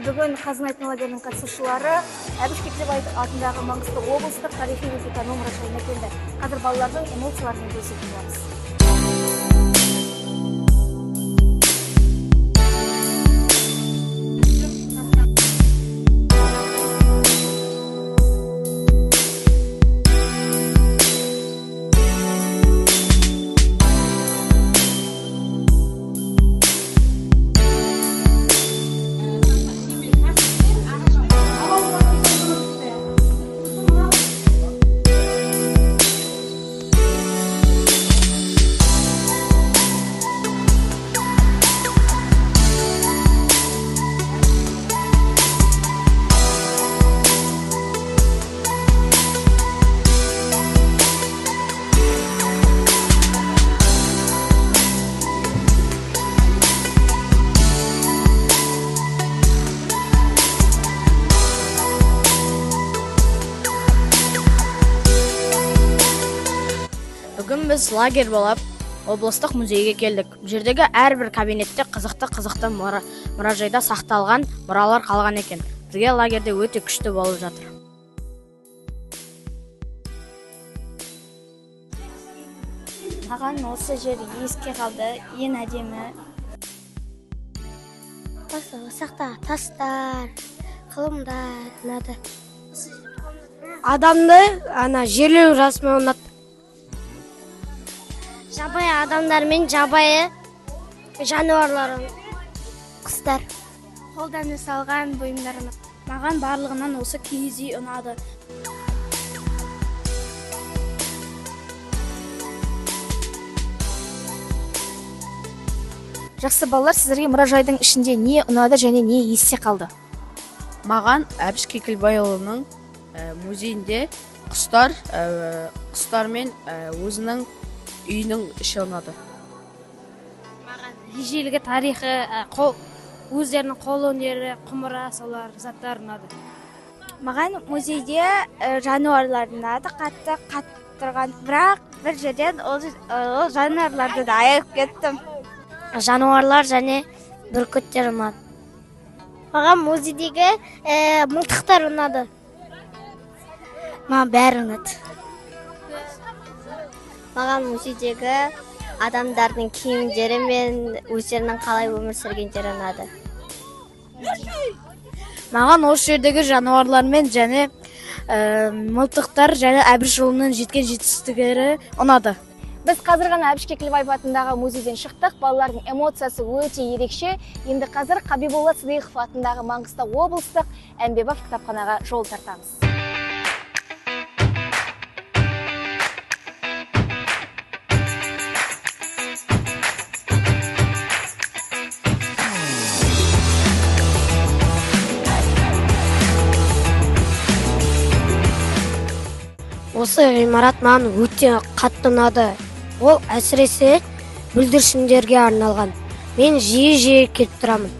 бүгін Қазын айтын лагерінің қатысушылары Әбіш Кекілбаев атындағы Маңғыстау облыстық тарихи-өлкетану мұражайына келді. Қазір балалардың эмоцияларымен бөлісетін боламыз. Бүгін біз лагерь болып, облыстық музейге келдік. Бұл жердегі әрбір кабинетте қызықты мұражайда сақталған мұралар қалған екен. Бізге лагерде өте күшті болып жатыр. Маған осы жер еске қалды, ең әдемі. Сақта тастар, қылымдар ұнады. Адамды жерлеу рәсімі ұнады. Жабайы адамдар мен жабайы жануарлар, құстар. Қолдан жасалған бұйымдар. Маған барлығынан осы киіз үй ұнады. Жақсы балалар, сіздерге мұражайдың ішінде не ұнады және не есте қалды? Маған Әбіш Кекілбайұлының музейінде құстар мен өзінің үйінің іші ұнады. Маған ежелгі тарихы, өздерінің қол өнері, құмыра, солар заттар ұнады. Маған музейде жануарлар ұнады, қатты қаттырған, бірақ бір жерден ол жануарларды да аяп кеттім. Жануарлар және бүркіттер ұнады. Маған музейдегі мылтықтар ұнады. Маған бәрі ұнады. Маған музейдегі адамдардың киімдері мен өздерінің қалай өмір сүргендері ұнады. Маған осы жердегі жануарлармен және мылтықтар және Әбіш ұлының жеткен жетістіктері ұнады. Біз қазір ғана Әбіш Кекілбаев атындағы музейден шықтық. Балалардың эмоциясы өте ерекше. Енді қазір Қабиболла Сыдиықов атындағы Маңғыстау облыстық Әмбебап кітапханаға жол тартамыз. Осы ғимарат маған өте қатты ұнады. Ол әсіресе бүлдіршіндерге арналған. Мен жиі келіп тұрамын.